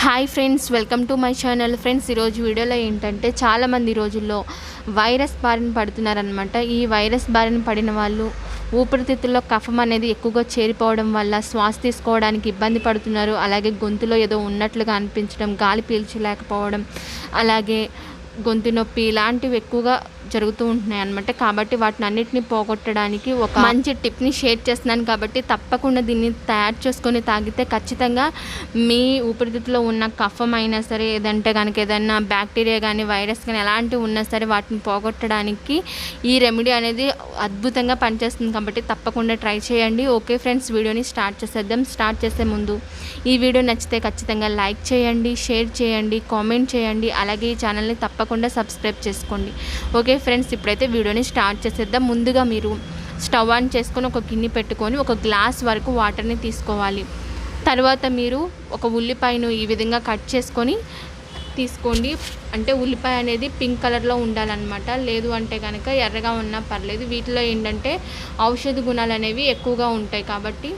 Hi friends, welcome to my channel. Friends, ఈరోజు వీడియోలో ఏంటంటే చాలామంది ఈ రోజుల్లో వైరస్ బారిన పడుతున్నారనమాట. ఈ వైరస్ బారిన పడిన వాళ్ళు ఊపిరితిత్తుల్లో కఫం అనేది ఎక్కువగా చేరిపోవడం వల్ల శ్వాస తీసుకోవడానికి ఇబ్బంది పడుతున్నారు. అలాగే గొంతులో ఏదో ఉన్నట్లుగా అనిపించడం, గాలి పీల్చలేకపోవడం, అలాగే గొంతు నొప్పి ఇలాంటివి ఎక్కువగా జరుగుతూ ఉంటున్నాయి అన్నమాట. కాబట్టి వాటిని అన్నిటిని పోగొట్టడానికి ఒక మంచి టిప్ని షేర్ చేస్తున్నాను. కాబట్టి తప్పకుండా దీన్ని తయారు చేసుకొని తాగితే ఖచ్చితంగా మీ ఊపిరితిత్తులో ఉన్న కఫం అయినా సరే, ఏదంటే కనుక ఏదైనా బ్యాక్టీరియా కానీ వైరస్ కానీ ఎలాంటివి ఉన్నా సరే వాటిని పోగొట్టడానికి ఈ రెమెడీ అనేది అద్భుతంగా పనిచేస్తుంది. కాబట్టి తప్పకుండా ట్రై చేయండి. ఓకే ఫ్రెండ్స్, వీడియోని స్టార్ట్ చేసేద్దాం. స్టార్ట్ చేసే ముందు ఈ వీడియో నచ్చితే ఖచ్చితంగా లైక్ చేయండి, షేర్ చేయండి, కామెంట్ చేయండి. అలాగే ఈ ఛానల్ని తప్పకుండా సబ్స్క్రైబ్ చేసుకోండి. ఓకే ఫ్రెండ్స్, ఇప్పుడైతే వీడియోని స్టార్ట్ చేసేద్దాం. ముందుగా మీరు స్టవ్ ఆన్ చేసుకొని ఒక గిన్నె పెట్టుకొని ఒక గ్లాస్ వరకు వాటర్ని తీసుకోవాలి. తర్వాత మీరు ఒక ఉల్లిపాయను ఈ విధంగా కట్ చేసుకొని తీసుకోండి. అంటే ఉల్లిపాయ అనేది పింక్ కలర్లో ఉండాలన్నమాట. లేదు అంటే కనుక ఎర్రగా ఉన్నా పర్లేదు. వీటిలో ఏంటంటే ఔషధ గుణాలు అనేవి ఎక్కువగా ఉంటాయి. కాబట్టి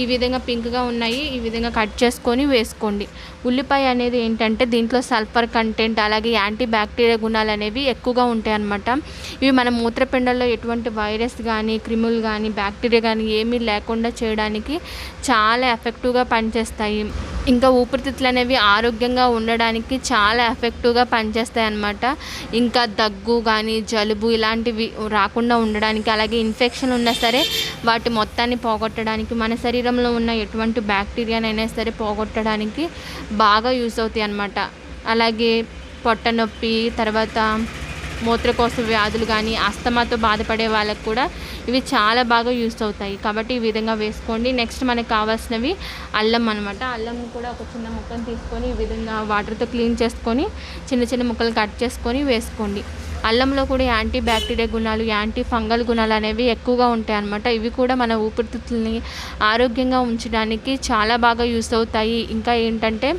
ఈ విధంగా పింక్గా ఉన్నాయి, ఈ విధంగా కట్ చేసుకొని వేసుకోండి. ఉల్లిపాయ అనేది ఏంటంటే దీంట్లో సల్ఫర్ కంటెంట్ అలాగే యాంటీ బ్యాక్టీరియా గుణాలు అనేవి ఎక్కువగా ఉంటాయి అన్నమాట. ఇవి మన మూత్రపిండాల్లో ఎటువంటి వైరస్ కానీ, క్రిములు కానీ, బ్యాక్టీరియా కానీ ఏమీ లేకుండా చేయడానికి చాలా ఎఫెక్టివ్గా పనిచేస్తాయి. ఇంకా ఊపిరితిత్తులు అనేవి ఆరోగ్యంగా ఉండడానికి చాలా ఎఫెక్టివ్గా పనిచేస్తాయి అన్నమాట. ఇంకా దగ్గు కానీ, జలుబు ఇలాంటివి రాకుండా ఉండడానికి, అలాగే ఇన్ఫెక్షన్ ఉన్నా సరే వాటి మొత్తాన్ని పోగొట్టడానికి, మన శరీరంలో ఉన్న ఎటువంటి బ్యాక్టీరియానైనా సరే పోగొట్టడానికి బాగా యూస్ అవుతాయి అన్నమాట. అలాగే పొట్ట నొప్పి, తర్వాత మూత్రకోశ వ్యాధులు కానీ, అస్తమాతో బాధపడే వాళ్ళకు కూడా ఇవి చాలా బాగా యూస్ అవుతాయి. కాబట్టి ఈ విధంగా వేసుకోండి. నెక్స్ట్ మనకు కావాల్సినవి అల్లం అనమాట. అల్లం కూడా ఒక చిన్న ముక్కను తీసుకొని ఈ విధంగా వాటర్తో క్లీన్ చేసుకొని చిన్న చిన్న ముక్కలు కట్ చేసుకొని వేసుకోండి. అల్లంలో కూడా యాంటీ బ్యాక్టీరియా గుణాలు, యాంటీ ఫంగల్ గుణాలు అనేవి ఎక్కువగా ఉంటాయి అన్నమాట. ఇవి కూడా మన ఊపిరితిత్తుల్ని ఆరోగ్యంగా ఉంచడానికి చాలా బాగా యూస్ అవుతాయి. ఇంకా ఏంటంటే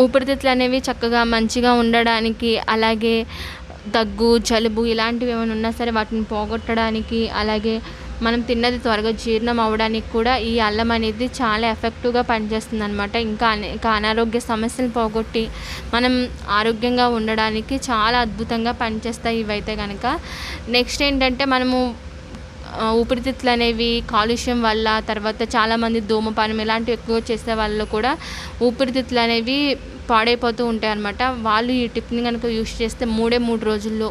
ఊపిరితిత్తులు అనేవి చక్కగా మంచిగా ఉండడానికి, అలాగే దగ్గు, జలుబు ఇలాంటివి ఏమైనా ఉన్నా సరే వాటిని పోగొట్టడానికి, అలాగే మనం తిన్నది త్వరగా జీర్ణం అవ్వడానికి కూడా ఈ అల్లం అనేది చాలా ఎఫెక్టివ్గా పనిచేస్తుంది అనమాట. ఇంకా అనారోగ్య సమస్యలు పోగొట్టి మనం ఆరోగ్యంగా ఉండడానికి చాలా అద్భుతంగా పనిచేస్తాయి ఇవైతే కనుక. నెక్స్ట్ ఏంటంటే మనము ఊపిరితిత్తులు అనేవి కాలుష్యం వల్ల, తర్వాత చాలామంది ధూమపానం ఇలాంటివి ఎక్కువ చేసే వాళ్ళు కూడా ఊపిరితిత్తులు అనేవి పాడైపోతూ ఉంటాయి అన్నమాట. వాళ్ళు ఈ టిప్ని కనుక యూస్ చేస్తే 3 రోజుల్లో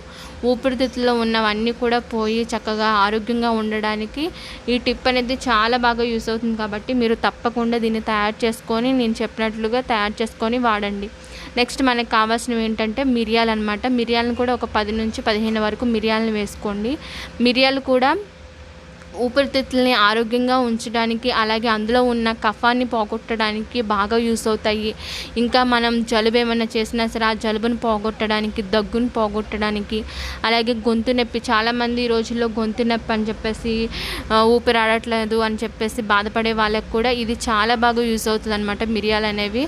ఊపిరితిత్తుల్లో ఉన్నవన్నీ కూడా పోయి చక్కగా ఆరోగ్యంగా ఉండడానికి ఈ టిప్ అనేది చాలా బాగా యూస్ అవుతుంది. కాబట్టి మీరు తప్పకుండా దీన్ని తయారు చేసుకొని నేను చెప్పినట్లుగా తయారు చేసుకొని వాడండి. నెక్స్ట్ మనకు కావాల్సినవి ఏంటంటే మిరియాలు అనమాట. మిరియాలను కూడా ఒక 10 నుంచి 15 వరకు మిరియాలను వేసుకోండి. మిరియాలు కూడా ఊపిరితిత్తుల్ని ఆరోగ్యంగా ఉంచడానికి, అలాగే అందులో ఉన్న కఫాన్ని పోగొట్టడానికి బాగా యూస్ అవుతాయి. ఇంకా మనం జలుబు ఏమైనా చేసినా సరే ఆ జలుబును పోగొట్టడానికి, దగ్గును పోగొట్టడానికి, అలాగే గొంతు నొప్పి, చాలామంది ఈ రోజుల్లో గొంతు నొప్పి అని చెప్పేసి ఊపిరి ఆడట్లేదు అని చెప్పేసి బాధపడే వాళ్ళకి కూడా ఇది చాలా బాగా యూస్ అవుతుంది అనమాట మిరియాలు అనేవి.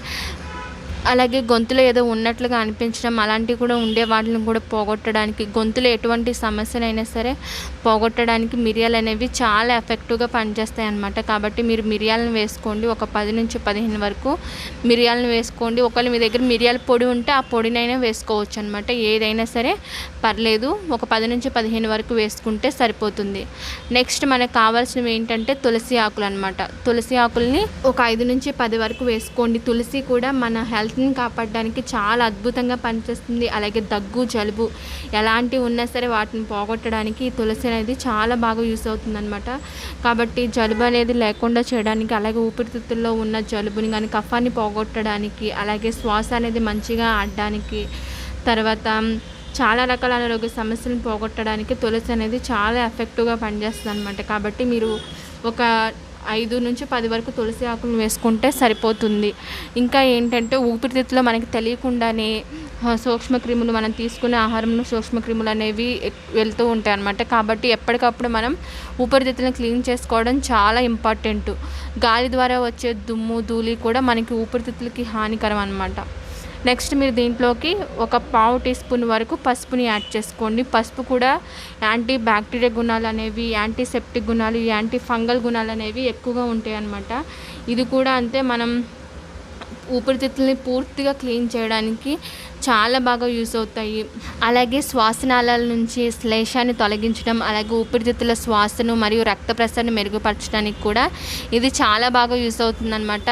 అలాగే గొంతులో ఏదో ఉన్నట్లుగా అనిపించడం అలాంటివి కూడా ఉండే వాటిని కూడా పోగొట్టడానికి, గొంతులో ఎటువంటి సమస్యలైనా సరే పోగొట్టడానికి మిరియాలు అనేవి చాలా ఎఫెక్టివ్గా పనిచేస్తాయి అన్నమాట. కాబట్టి మీరు మిరియాలను వేసుకోండి. ఒక 10 నుంచి 15 వరకు మిరియాలను వేసుకోండి. ఒకవేళ మీ దగ్గర మిరియాల పొడి ఉంటే ఆ పొడినైనా వేసుకోవచ్చు అనమాట. ఏదైనా సరే పర్లేదు. ఒక 10 నుంచి 15 వరకు వేసుకుంటే సరిపోతుంది. నెక్స్ట్ మనకు కావాల్సినవి ఏంటంటే తులసి ఆకులు అనమాట. తులసి ఆకుల్ని ఒక 5 నుంచి 10 వరకు వేసుకోండి. తులసి కూడా మన హెల్త్ని కాపాడడానికి చాలా అద్భుతంగా పనిచేస్తుంది. అలాగే దగ్గు, జలుబు ఎలాంటివి ఉన్నా సరే వాటిని పోగొట్టడానికి ఈ తులసి అనేది చాలా బాగా యూస్ అవుతుంది అనమాట. కాబట్టి జలుబు అనేది లేకుండా చేయడానికి, అలాగే ఊపిరితిత్తుల్లో ఉన్న జలుబుని కానీ కఫాన్ని పోగొట్టడానికి, అలాగే శ్వాస అనేది మంచిగా ఆడడానికి, తర్వాత చాలా రకాల అనారోగ్య సమస్యలను పోగొట్టడానికి తులసి అనేది చాలా ఎఫెక్టివ్గా పనిచేస్తుంది అనమాట. కాబట్టి మీరు ఒక 5 నుంచి 10 వరకు తులసి ఆకులను వేసుకుంటే సరిపోతుంది. ఇంకా ఏంటంటే ఊపిరితిత్తులో మనకి తెలియకుండానే సూక్ష్మక్రిములు, మనం తీసుకునే ఆహారంలో సూక్ష్మక్రిములు అనేవి వెళ్తూ ఉంటాయి అన్నమాట. కాబట్టి ఎప్పటికప్పుడు మనం ఊపిరితిత్తులను క్లీన్ చేసుకోవడం చాలా ఇంపార్టెంట్. గాలి ద్వారా వచ్చే దుమ్ము, ధూళి కూడా మనకి ఊపిరితిత్తులకి హానికరం అన్నమాట. నెక్స్ట్ మీరు దీంట్లోకి ఒక 1/2 టీ స్పూన్ వరకు పసుపుని యాడ్ చేసుకోండి. పసుపు కూడా యాంటీ బ్యాక్టీరియా గుణాలు అనేవి, యాంటీసెప్టిక్ గుణాలు, యాంటీ ఫంగల్ గుణాలు అనేవి ఎక్కువగా ఉంటాయి అన్నమాట. ఇది కూడా అంతే, మనం ఊపిరితిత్తుల్ని పూర్తిగా క్లీన్ చేయడానికి చాలా బాగా యూస్ అవుతాయి. అలాగే శ్వాసనాళాల నుంచి శ్లేషాన్ని తొలగించడం, అలాగే ఊపిరితిత్తుల శ్వాసను మరియు రక్త ప్రసరణ మెరుగుపరచడానికి కూడా ఇది చాలా బాగా యూస్ అవుతుందన్నమాట.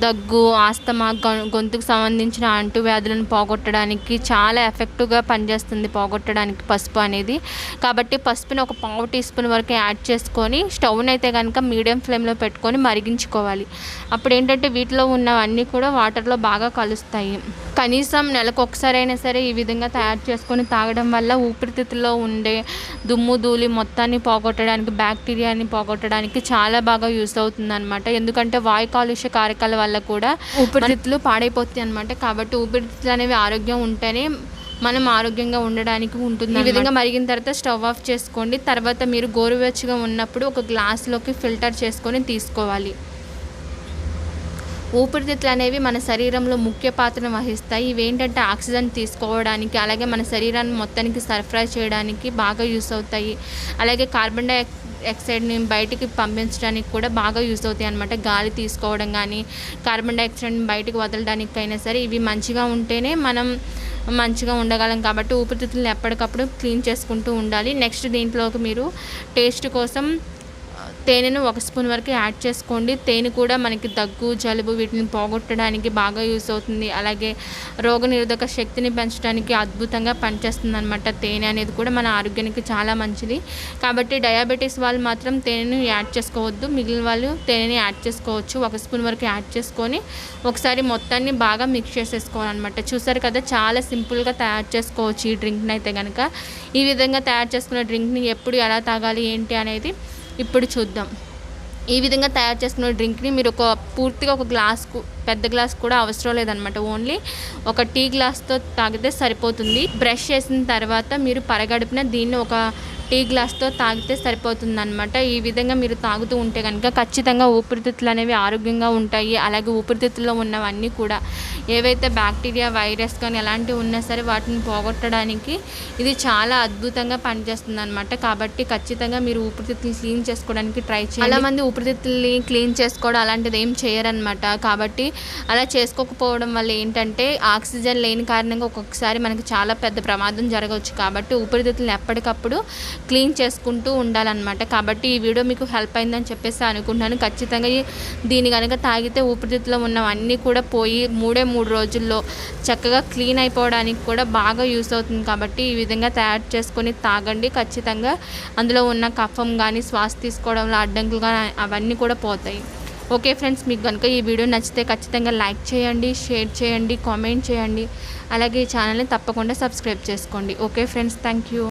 దగ్గు, ఆస్తమా, గొంతుకు సంబంధించిన అంటువ్యాధులను పోగొట్టడానికి చాలా ఎఫెక్టివ్గా పనిచేస్తుంది పోగొట్టడానికి పసుపు అనేది. కాబట్టి పసుపుని ఒక పావు టీ స్పూన్ వరకు యాడ్ చేసుకొని స్టవ్ని అయితే కనుక మీడియం ఫ్లేమ్లో పెట్టుకొని మరిగించుకోవాలి. అప్పుడు ఏంటంటే వీటిలో ఉన్నవన్నీ కూడా వాటర్లో బాగా కలుస్తాయి. కనీసం నెలకు ఒకసారైనా సరే ఈ విధంగా తయారు చేసుకొని తాగడం వల్ల ఊపిరితిత్తుల్లో ఉండే దుమ్ము ధూళి మొత్తాన్ని పోగొట్టడానికి, బ్యాక్టీరియాని పోగొట్టడానికి చాలా బాగా యూస్ అవుతుందన్నమాట. ఎందుకంటే వాయు కాలుష్య కారకాల వల్ల కూడా ఊపిరితిత్తులు పాడైపోతాయి అన్నమాట. కాబట్టి ఊపిరితిత్తులు అనేవి ఆరోగ్యం ఉంటేనే మనం ఆరోగ్యంగా ఉండడానికి ఉంటుంది. ఈ విధంగా మరిగిన తర్వాత స్టవ్ ఆఫ్ చేసుకోండి. తర్వాత మీరు గోరువెచ్చగా ఉన్నప్పుడు ఒక గ్లాస్లోకి ఫిల్టర్ చేసుకొని తీసుకోవాలి. ఊపిరితిత్తులు అనేవి మన శరీరంలో ముఖ్య పాత్రను వహిస్తాయి. ఇవేంటంటే ఆక్సిజన్ తీసుకోవడానికి, అలాగే మన శరీరాన్ని మొత్తానికి సరఫరా చేయడానికి బాగా యూస్ అవుతాయి. అలాగే కార్బన్ డైఆక్సైడ్ని బయటికి పంపించడానికి కూడా బాగా యూస్ అవుతాయి అన్నమాట. గాలి తీసుకోవడం కానీ, కార్బన్ డైఆక్సైడ్ని బయటికి వదలడానికైనా సరే ఇవి మంచిగా ఉంటేనే మనం మంచిగా ఉండగలం. కాబట్టి ఊపిరితిత్తులను ఎప్పటికప్పుడు క్లీన్ చేసుకుంటూ ఉండాలి. నెక్స్ట్ దీంట్లోకి మీరు టేస్ట్ కోసం తేనెను 1 స్పూన్ వరకు యాడ్ చేసుకోండి. తేనె కూడా మనకి దగ్గు, జలుబు వీటిని పోగొట్టడానికి బాగా యూస్ అవుతుంది. అలాగే రోగనిరోధక శక్తిని పెంచడానికి అద్భుతంగా పనిచేస్తుంది అనమాట. తేనె అనేది కూడా మన ఆరోగ్యానికి చాలా మంచిది. కాబట్టి డయాబెటీస్ వాళ్ళు మాత్రం తేనెను యాడ్ చేసుకోవద్దు. మిగిలిన వాళ్ళు తేనెని యాడ్ చేసుకోవచ్చు. 1 స్పూన్ వరకు యాడ్ చేసుకొని ఒకసారి మొత్తాన్ని బాగా మిక్స్ చేసేసుకోవాలన్నమాట. చూసారు కదా, చాలా సింపుల్గా తయారు చేసుకోవచ్చు ఈ డ్రింక్ని అయితే కనుక. ఈ విధంగా తయారు చేసుకున్న డ్రింక్ని ఎప్పుడు ఎలా తాగాలి ఏంటి అనేది ఇప్పుడు చూద్దాం. ఈ విధంగా తయారు చేసుకున్న డ్రింక్ని మీరు పూర్తిగా ఒక గ్లాస్కు, పెద్ద గ్లాస్ కూడా అవసరం లేదనమాట. ఓన్లీ ఒక టీ గ్లాస్తో తాగితే సరిపోతుంది. బ్రష్ చేసిన తర్వాత మీరు పరగడుపున దీన్ని ఒక టీ గ్లాస్తో తాగితే సరిపోతుందన్నమాట. ఈ విధంగా మీరు తాగుతూ ఉంటే కనుక ఖచ్చితంగా ఊపిరితిత్తులు అనేవి ఆరోగ్యంగా ఉంటాయి. అలాగే ఊపిరితిత్తుల్లో ఉన్నవన్నీ కూడా ఏవైతే బ్యాక్టీరియా, వైరస్ కానీ ఎలాంటివి ఉన్నా సరే వాటిని పోగొట్టడానికి ఇది చాలా అద్భుతంగా పనిచేస్తుంది అనమాట. కాబట్టి ఖచ్చితంగా మీరు ఊపిరితిత్తులు క్లీన్ చేసుకోవడానికి ట్రై చేయండి. చాలామంది ఊపిరితిత్తుల్ని క్లీన్ చేసుకోవడం అలాంటిది ఏం చేయరనమాట. కాబట్టి అలా చేసుకోకపోవడం వల్ల ఏంటంటే ఆక్సిజన్ లేని కారణంగా ఒక్కొక్కసారి మనకి చాలా పెద్ద ప్రమాదం జరగవచ్చు. కాబట్టి ఊపిరితిత్తులను ఎప్పటికప్పుడు క్లీన్ చేసుకుంటూ ఉండాలన్నమాట. కాబట్టి ఈ వీడియో మీకు హెల్ప్ అయిందని చెప్పేసి అనుకుంటున్నాను. ఖచ్చితంగా దీన్ని కనుక తాగితే ఊపిరితిత్తులో ఉన్నవన్నీ కూడా పోయి 3 రోజుల్లో చక్కగా క్లీన్ అయిపోవడానికి కూడా బాగా యూస్ అవుతుంది. కాబట్టి ఈ విధంగా తయారు చేసుకొని తాగండి. ఖచ్చితంగా అందులో ఉన్న కఫం కానీ, శ్వాస తీసుకోవడంలో అడ్డంకులు కానీ అవన్నీ కూడా పోతాయి. ఓకే ఫ్రెండ్స్, మీకు కనుక ఈ వీడియో నచ్చితే ఖచ్చితంగా లైక్ చేయండి, షేర్ చేయండి, కామెంట్ చేయండి. అలాగే ఈ ఛానల్ని తప్పకుండా సబ్స్క్రైబ్ చేసుకోండి. Okay friends, thank you.